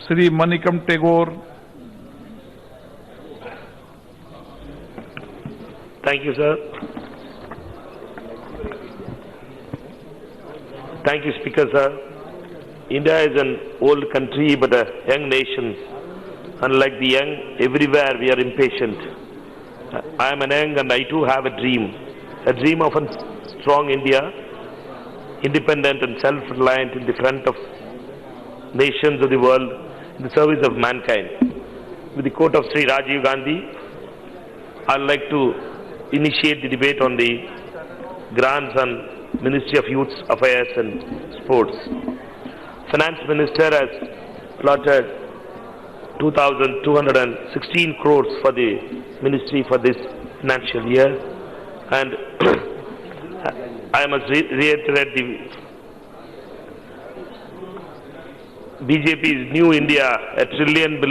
Sri Manickam Tagore. Thank you, sir. Thank you, Speaker, sir. India is an old country but a young nation. Unlike the young, everywhere we are impatient. I am a young and I too have a dream of a strong India, independent and self-reliant in the front of nations of the world in the service of mankind. With the quote of Sri Rajiv Gandhi, I would like to initiate the debate on the grants on Ministry of Youth Affairs and Sports. Finance Minister has allotted 2,216 crores for the ministry for this financial year, and I must reiterate the BJP's New India, a $1 trillion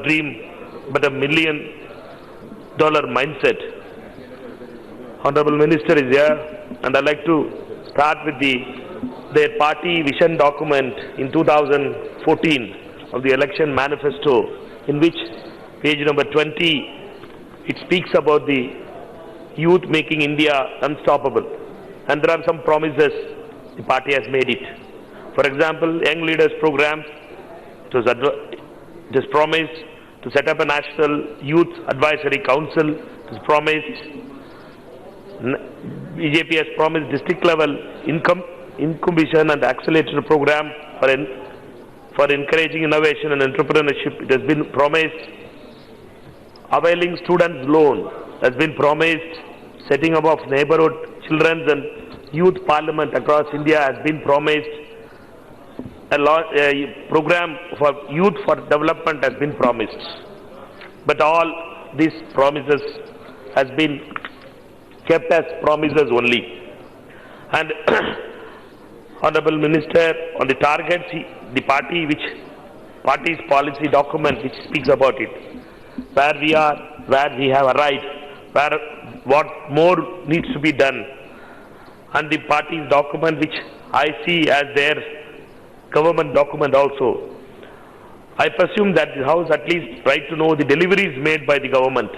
dream, but $1 million mindset. Honorable Minister is here, and I'd like to start with their party vision document in 2014 of the election manifesto, in which page number 20, it speaks about the youth making India unstoppable. And there are some promises the party has made it. For example, Young Leaders Program, it was promised to set up a National Youth Advisory Council. It was promised. BJP has promised district level incubation and accelerator program for encouraging innovation and entrepreneurship. It has been promised. Availing students loan has been promised. Setting up of neighborhood children's and youth parliament across India has been promised. A program for youth for development has been promised. But all these promises has been kept as promises only. And Honorable Minister, on the targets, the party's policy document which speaks about it, where we are, where we have arrived, what more needs to be done, and the party's document which I see as their government document also. I presume that the House at least tried to know the deliveries made by the government,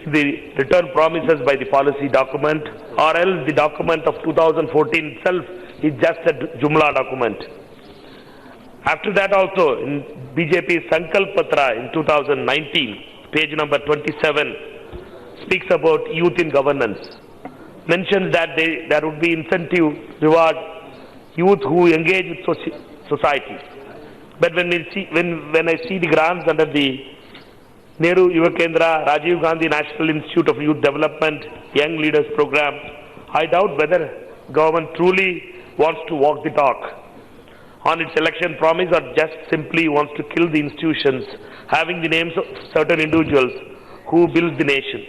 the return promises by the policy document, or else the document of 2014 itself is just a Jumla document. After that also, in BJP's Sankalp Patra in 2019, page number 27, speaks about youth in governance. Mentions that there would be incentive reward youth who engage with society. But when I see the grants under the Nehru Yuva Kendra, Rajiv Gandhi National Institute of Youth Development, Young Leaders Program, I doubt whether government truly wants to walk the talk on its election promise, or just simply wants to kill the institutions having the names of certain individuals who build the nation.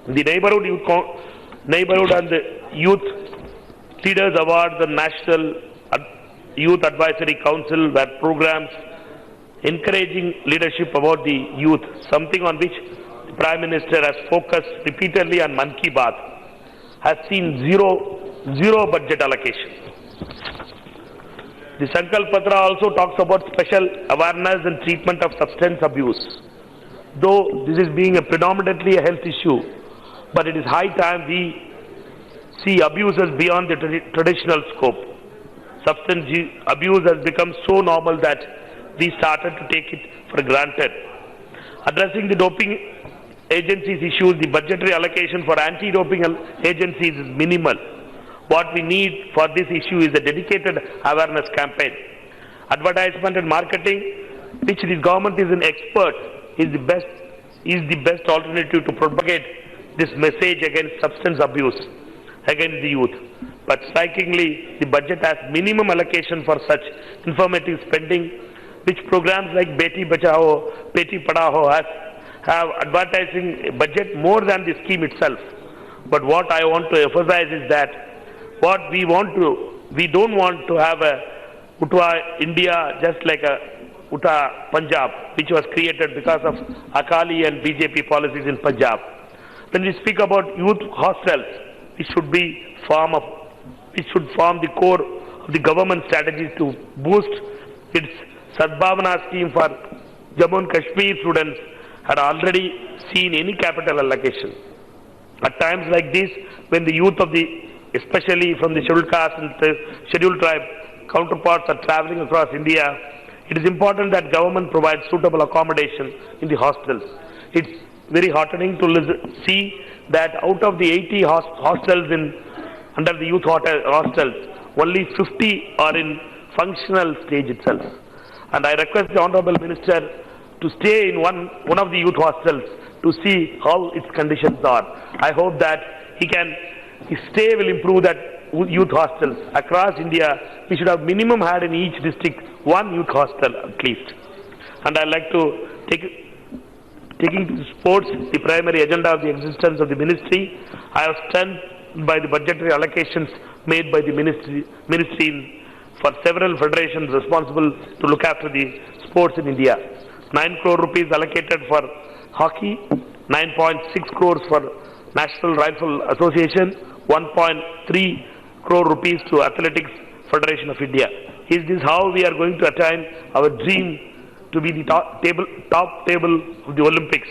The Neighborhood and the Youth Leaders Award, the National Youth Advisory Council, were programs encouraging leadership about the youth, something on which the Prime Minister has focused repeatedly on Mann Ki Baat, has seen zero budget allocation. The Sankalp Patra also talks about special awareness and treatment of substance abuse. Though this is being predominantly a health issue, but it is high time we see abuses beyond the traditional scope. Substance abuse has become so normal that we started to take it for granted. Addressing the doping agencies issues, the budgetary allocation for anti-doping agencies is minimal. What we need for this issue is a dedicated awareness campaign. Advertisement and marketing, which the government is an expert, is the best alternative to propagate this message against substance abuse against the youth. But strikingly, the budget has minimum allocation for such informative spending, which programs like Beti Bachao, Beti Padhao have advertising budget more than the scheme itself. But what I want to emphasize is that we don't want to have a Utwa India just like a Utah Punjab, which was created because of Akali and BJP policies in Punjab. When we speak about youth hostels, it should form the core of the government strategy to boost its Sadbhavana scheme for Jammu and Kashmir students had already seen any capital allocation. At times like this, when the youth of especially from the scheduled caste and the scheduled tribe counterparts are traveling across India, it is important that government provides suitable accommodation in the hostels. It's very heartening to see that out of the 80 hostels under the youth hostels, only 50 are in functional stage itself. And I request the Honorable Minister to stay in one of the youth hostels to see how its conditions are. I hope that his stay will improve that youth hostels. Across India, we should have minimum had in each district one youth hostel at least. And I like to taking to sports the primary agenda of the existence of the ministry. I have stand by the budgetary allocations made by the ministry for several federations responsible to look after the sports in India. 9 crore rupees allocated for hockey, 9.6 crores for National Rifle Association, 1.3 crore rupees to Athletics Federation of India. Is this how we are going to attain our dream to be the top table of the Olympics?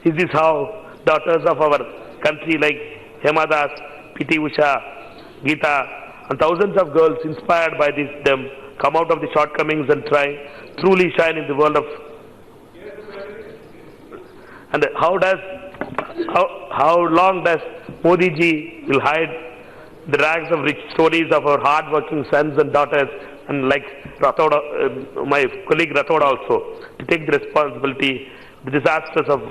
Is this how daughters of our country like Hema Das, P.T. Usha, Geeta and thousands of girls inspired by them come out of the shortcomings and truly shine in the world of... And how long does Modi ji will hide the rags of rich stories of our hard-working sons and daughters, and like Rathoda, my colleague Rathoda also, to take the responsibility for the disasters of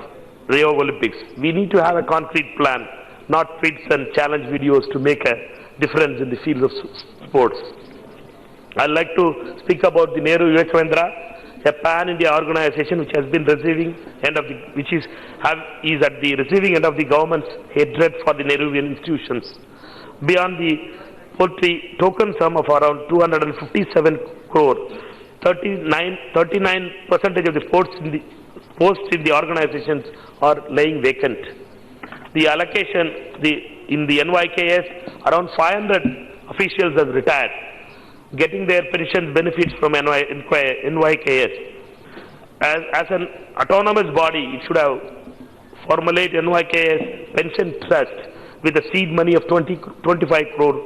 Rio Olympics. We need to have a concrete plan, not tweets and challenge videos to make a difference in the field of sports. I'd like to speak about the Nehru Yuvakendra, a pan-India organization which has been receiving is at the receiving end of the government's hatred for the Nehruvian institutions. Beyond the token sum of around 257 crore, 39% of the posts in the organizations are laying vacant. The allocation in the NYKS, around 500 officials have retired, getting their pension benefits from NYKS. As an autonomous body, it should have formulated NYKS pension trust with a seed money of 25 crore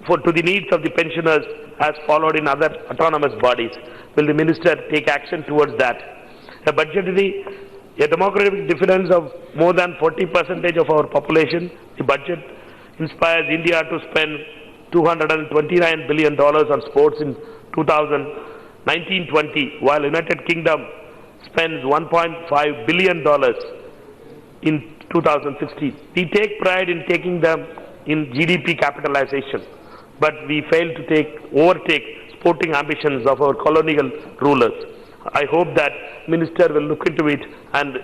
to the needs of the pensioners as followed in other autonomous bodies. Will the minister take action towards that? A demographic difference of more than 40% of our population, the budget inspires India to spend $229 billion on sports in 2019-20, while United Kingdom spends $1.5 billion in 2016. We take pride in taking them in GDP capitalization, but we fail to overtake sporting ambitions of our colonial rulers. I hope that minister will look into it and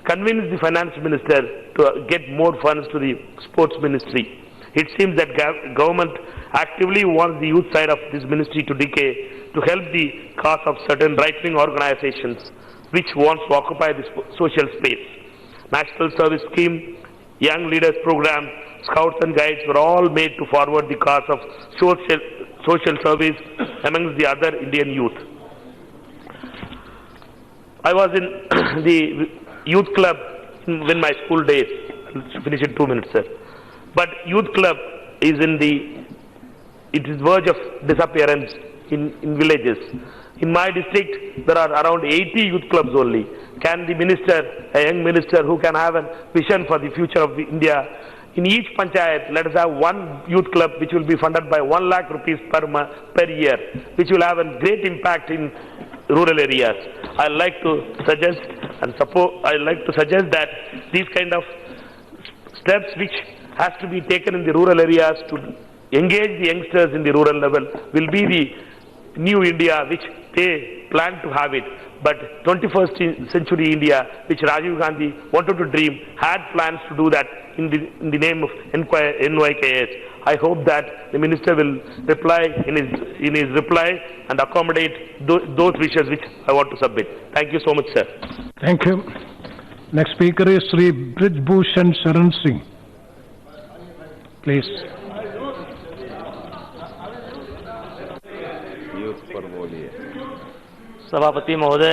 convince the finance minister to get more funds to the sports ministry. It seems that government actively wants the youth side of this ministry to decay to help the cause of certain right-wing organizations which wants to occupy the social space. National Service Scheme, Young Leaders Program, Scouts and Guides were all made to forward the cause of social service amongst the other Indian youth. I was in the youth club in my school days. I'll finish in 2 minutes, sir. But youth club is it is verge of disappearance in villages. In my district, there are around 80 youth clubs only. Can the minister, a young minister who can have a vision for the future of India, in each panchayat, let us have one youth club which will be funded by 1 lakh rupees per year, which will have a great impact in rural areas. I like to suggest that these kind of steps which has to be taken in the rural areas to engage the youngsters in the rural level will be the new India which they plan to have it. But 21st century India, which Rajiv Gandhi wanted to dream, had plans to do that in the name of NYKS. I hope that the minister will reply in his reply and accommodate those wishes which I want to submit. Thank you so much, sir. Thank you. Next speaker is Sri Brijbhushan Sharan Singh. Please. बोलिए। सभापति महोदय,